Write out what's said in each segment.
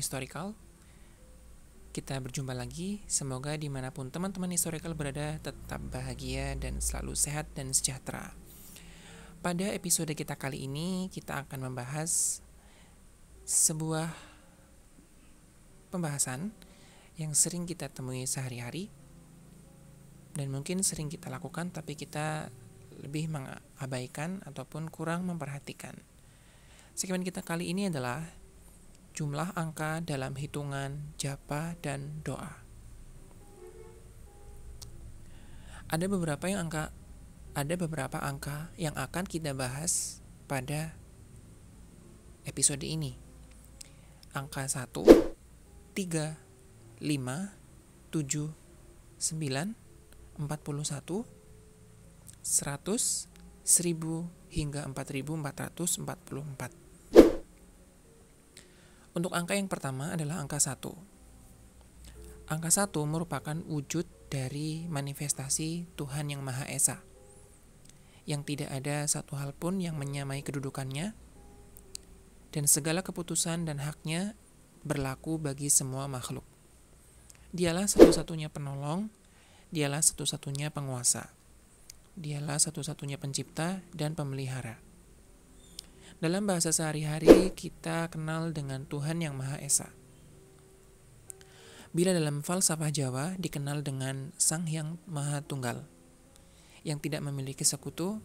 historical. Kita berjumpa lagi, semoga dimanapun teman-teman historical berada tetap bahagia dan selalu sehat dan sejahtera. Pada episode kita kali ini, kita akan membahas sebuah pembahasan yang sering kita temui sehari-hari dan mungkin sering kita lakukan tapi kita lebih mengabaikan ataupun kurang memperhatikan. Segmen kita kali ini adalah jumlah angka dalam hitungan japa dan doa. Ada beberapa angka yang akan kita bahas pada episode ini. Angka 1, 3, 5, 7, 9, 41, 100, 1000 hingga 4444. Untuk angka yang pertama adalah angka 1. Angka 1 merupakan wujud dari manifestasi Tuhan Yang Maha Esa, yang tidak ada satu hal pun yang menyamai kedudukannya, dan segala keputusan dan haknya berlaku bagi semua makhluk. Dialah satu-satunya penolong, dialah satu-satunya penguasa, dialah satu-satunya pencipta dan pemelihara. Dalam bahasa sehari-hari, kita kenal dengan Tuhan Yang Maha Esa. Bila dalam falsafah Jawa dikenal dengan Sang Hyang Maha Tunggal, yang tidak memiliki sekutu,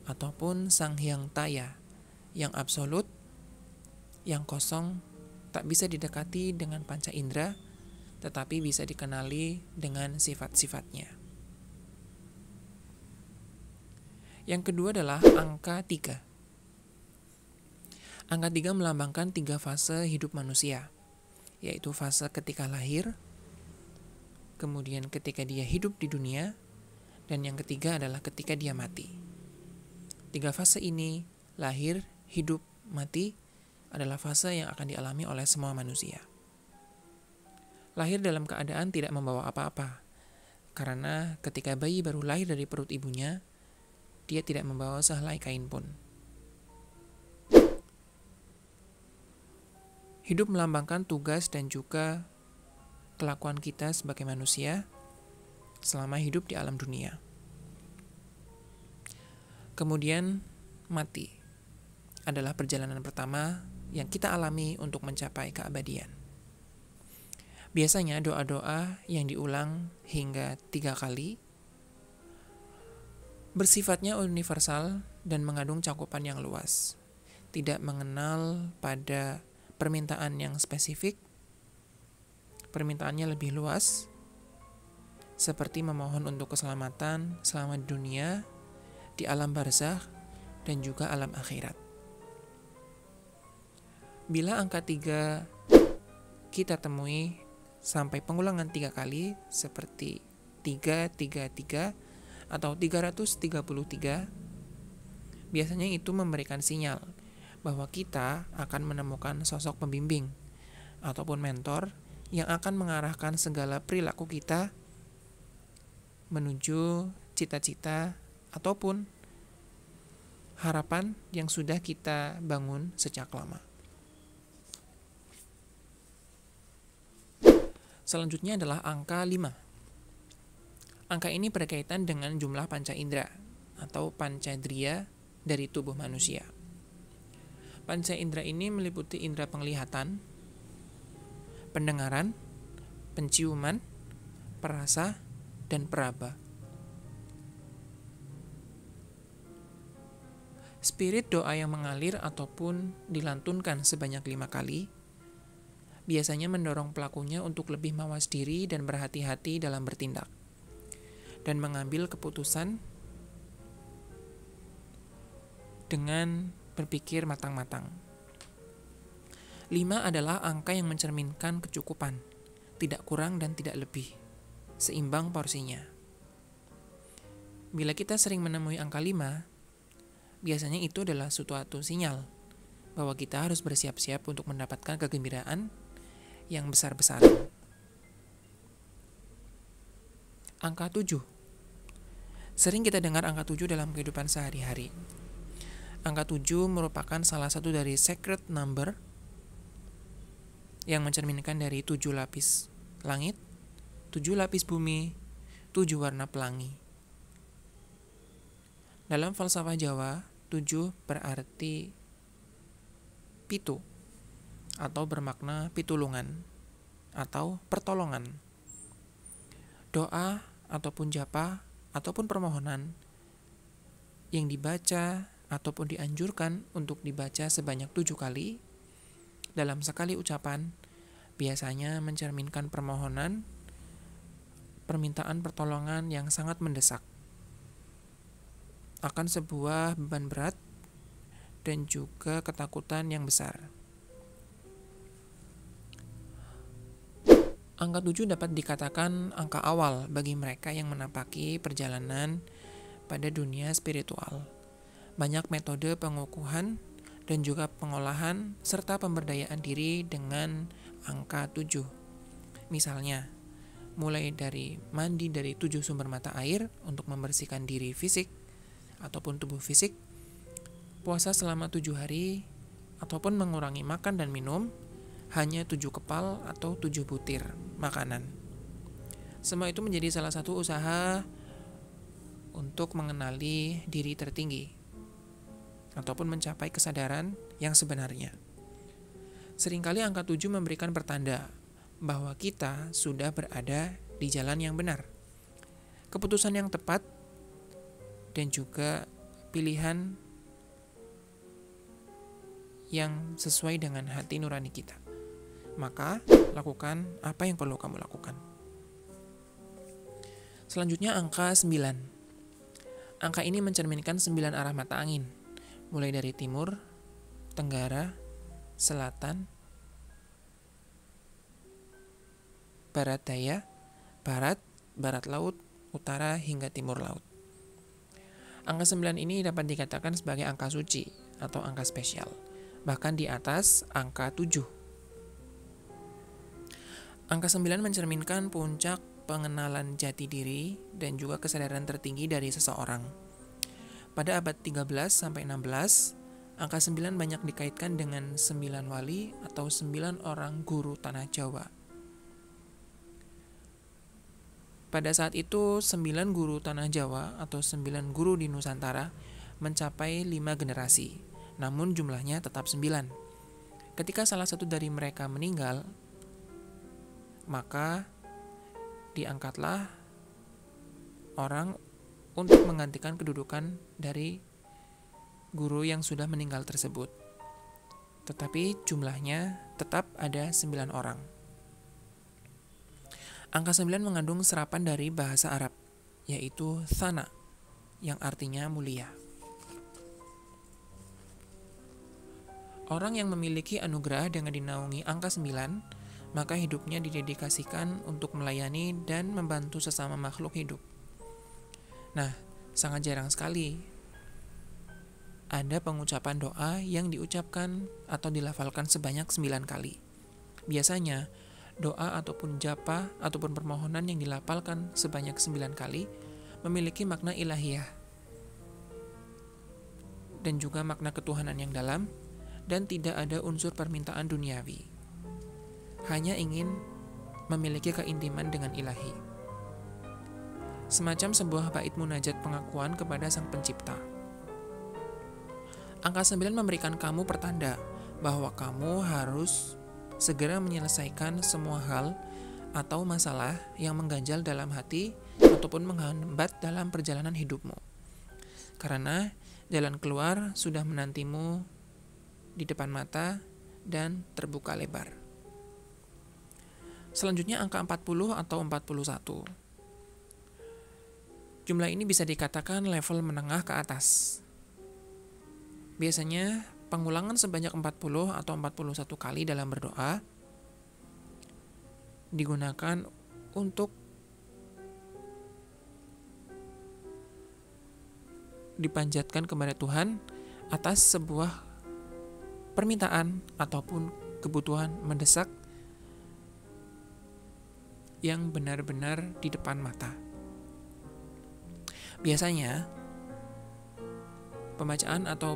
ataupun Sang Hyang Taya, yang absolut, yang kosong, tak bisa didekati dengan panca indera, tetapi bisa dikenali dengan sifat-sifatnya. Yang kedua adalah angka 3. Angka 3 melambangkan 3 fase hidup manusia, yaitu fase ketika lahir, kemudian ketika dia hidup di dunia, dan yang ketiga adalah ketika dia mati. 3 fase ini, lahir, hidup, mati, adalah fase yang akan dialami oleh semua manusia. Lahir dalam keadaan tidak membawa apa-apa, karena ketika bayi baru lahir dari perut ibunya, dia tidak membawa sehelai kain pun. Hidup melambangkan tugas dan juga kelakuan kita sebagai manusia selama hidup di alam dunia. Kemudian mati adalah perjalanan pertama yang kita alami untuk mencapai keabadian. Biasanya doa-doa yang diulang hingga 3 kali bersifatnya universal dan mengandung cakupan yang luas, tidak mengenal pada permintaan yang spesifik. Permintaannya lebih luas, seperti memohon untuk keselamatan selama dunia, di alam barzakh, dan juga alam akhirat. Bila angka 3 kita temui sampai pengulangan 3 kali, seperti 333 atau 333, biasanya itu memberikan sinyal bahwa kita akan menemukan sosok pembimbing ataupun mentor yang akan mengarahkan segala perilaku kita menuju cita-cita ataupun harapan yang sudah kita bangun sejak lama. Selanjutnya adalah angka 5. Angka ini berkaitan dengan jumlah panca indera atau pancadriya dari tubuh manusia. Panca indera ini meliputi indera penglihatan, pendengaran, penciuman, perasa, dan peraba. Spirit doa yang mengalir ataupun dilantunkan sebanyak 5 kali biasanya mendorong pelakunya untuk lebih mawas diri dan berhati-hati dalam bertindak dan mengambil keputusan dengan berpikir matang-matang. 5 adalah angka yang mencerminkan kecukupan, tidak kurang dan tidak lebih, seimbang porsinya. Bila kita sering menemui angka 5, biasanya itu adalah suatu sinyal bahwa kita harus bersiap-siap untuk mendapatkan kegembiraan yang besar-besaran. Angka 7. Sering kita dengar angka 7 dalam kehidupan sehari-hari. Angka 7 merupakan salah satu dari sacred number yang mencerminkan dari 7 lapis langit, 7 lapis bumi, 7 warna pelangi. Dalam falsafah Jawa, 7 berarti pitu atau bermakna pitulungan atau pertolongan. Doa ataupun japa ataupun permohonan yang dibaca ataupun dianjurkan untuk dibaca sebanyak 7 kali dalam sekali ucapan biasanya mencerminkan permohonan, permintaan pertolongan yang sangat mendesak akan sebuah beban berat dan juga ketakutan yang besar. Angka 7 dapat dikatakan angka awal bagi mereka yang menapaki perjalanan pada dunia spiritual. Banyak metode pengukuhan dan juga pengolahan serta pemberdayaan diri dengan angka 7. Misalnya, mulai dari mandi dari 7 sumber mata air untuk membersihkan diri fisik ataupun tubuh fisik, puasa selama 7 hari, ataupun mengurangi makan dan minum hanya 7 kepal atau 7 butir makanan. Semua itu menjadi salah satu usaha untuk mengenali diri tertinggi ataupun mencapai kesadaran yang sebenarnya. Seringkali angka 7 memberikan pertanda bahwa kita sudah berada di jalan yang benar. Keputusan yang tepat dan juga pilihan yang sesuai dengan hati nurani kita. Maka, lakukan apa yang perlu kamu lakukan. Selanjutnya angka 9. Angka ini mencerminkan 9 arah mata angin, mulai dari timur, tenggara, selatan, barat daya, barat laut, utara hingga timur laut. Angka 9 ini dapat dikatakan sebagai angka suci atau angka spesial, bahkan di atas angka 7. Angka 9 mencerminkan puncak pengenalan jati diri dan juga kesadaran tertinggi dari seseorang. Pada abad 13-16, angka 9 banyak dikaitkan dengan 9 wali atau 9 orang guru tanah Jawa. Pada saat itu, 9 guru tanah Jawa atau 9 guru di Nusantara mencapai 5 generasi, namun jumlahnya tetap 9. Ketika salah satu dari mereka meninggal, maka diangkatlah orang untuk menggantikan kedudukan dari guru yang sudah meninggal tersebut. Tetapi jumlahnya tetap ada 9 orang. Angka 9 mengandung serapan dari bahasa Arab, yaitu thana, yang artinya mulia. Orang yang memiliki anugerah dengan dinaungi angka 9, maka hidupnya didedikasikan untuk melayani dan membantu sesama makhluk hidup. Nah, sangat jarang sekali ada pengucapan doa yang diucapkan atau dilafalkan sebanyak 9 kali. Biasanya, doa ataupun japa ataupun permohonan yang dilafalkan sebanyak 9 kali memiliki makna ilahiyah dan juga makna ketuhanan yang dalam dan tidak ada unsur permintaan duniawi. Hanya ingin memiliki keintiman dengan ilahi. Semacam sebuah bait munajat pengakuan kepada Sang Pencipta. Angka 9 memberikan kamu pertanda bahwa kamu harus segera menyelesaikan semua hal atau masalah yang mengganjal dalam hati ataupun menghambat dalam perjalanan hidupmu. Karena jalan keluar sudah menantimu di depan mata dan terbuka lebar. Selanjutnya angka 40 atau 41. Jumlah ini bisa dikatakan level menengah ke atas. Biasanya pengulangan sebanyak 40 atau 41 kali dalam berdoa digunakan untuk dipanjatkan kepada Tuhan atas sebuah permintaan ataupun kebutuhan mendesak yang benar-benar di depan mata. Biasanya, pembacaan atau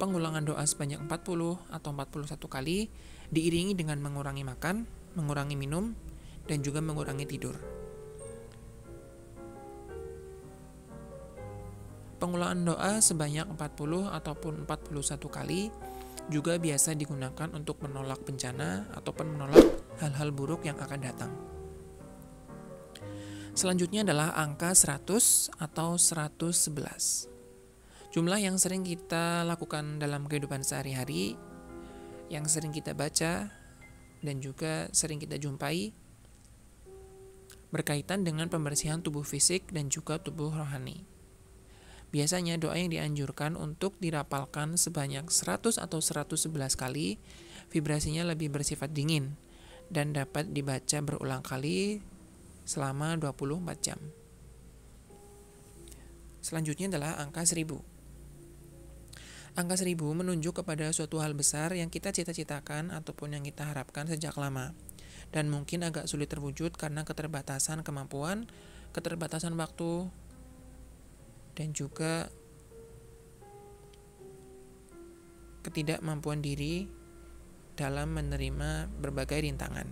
Pengulangan doa sebanyak 40 atau 41 kali diiringi dengan mengurangi makan, mengurangi minum, dan juga mengurangi tidur. Pengulangan doa sebanyak 40 ataupun 41 kali juga biasa digunakan untuk menolak bencana ataupun menolak hal-hal buruk yang akan datang. Selanjutnya adalah angka 100 atau 111. Jumlah yang sering kita lakukan dalam kehidupan sehari-hari, yang sering kita baca, dan juga sering kita jumpai, berkaitan dengan pembersihan tubuh fisik dan juga tubuh rohani. Biasanya doa yang dianjurkan untuk dirapalkan sebanyak 100 atau 111 kali, vibrasinya lebih bersifat dingin, dan dapat dibaca berulang kali selama 24 jam. Selanjutnya adalah angka 1000. Angka 1000 menunjuk kepada suatu hal besar yang kita cita-citakan ataupun yang kita harapkan sejak lama, dan mungkin agak sulit terwujud karena keterbatasan kemampuan, keterbatasan waktu, dan juga ketidakmampuan diri dalam menerima berbagai rintangan.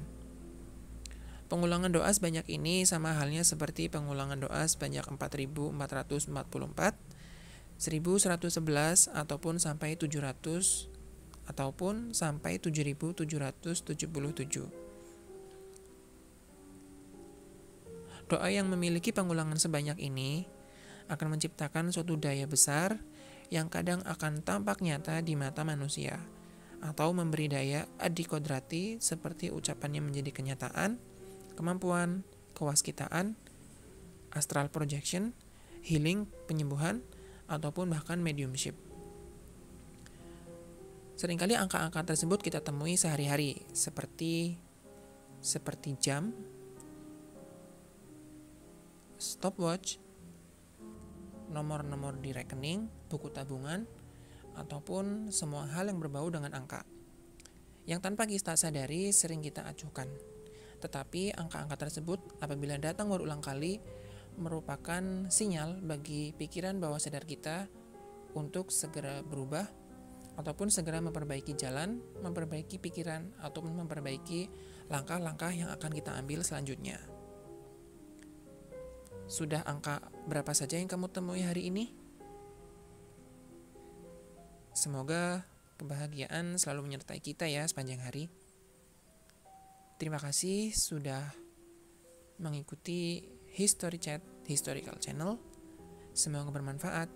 Pengulangan doa sebanyak ini sama halnya seperti pengulangan doa sebanyak 4444, 1111 ataupun sampai 700 ataupun sampai 7777. Doa yang memiliki pengulangan sebanyak ini akan menciptakan suatu daya besar yang kadang akan tampak nyata di mata manusia, atau memberi daya adikodrati seperti ucapannya menjadi kenyataan, kemampuan, kewaskitaan, astral projection, healing, penyembuhan, ataupun bahkan mediumship. Seringkali angka-angka tersebut kita temui sehari-hari, seperti jam, stopwatch, nomor-nomor di rekening, buku tabungan, ataupun semua hal yang berbau dengan angka, yang tanpa kita sadari sering kita acuhkan. Tetapi angka-angka tersebut apabila datang berulang kali merupakan sinyal bagi pikiran bawah sadar kita untuk segera berubah ataupun segera memperbaiki jalan, memperbaiki pikiran, ataupun memperbaiki langkah-langkah yang akan kita ambil selanjutnya. Sudah angka berapa saja yang kamu temui hari ini? Semoga kebahagiaan selalu menyertai kita ya sepanjang hari. Terima kasih sudah mengikuti History Chat Historical Channel. Semoga bermanfaat.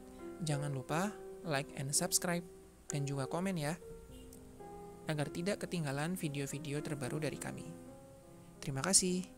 Jangan lupa like and subscribe dan juga komen ya, agar tidak ketinggalan video-video terbaru dari kami. Terima kasih.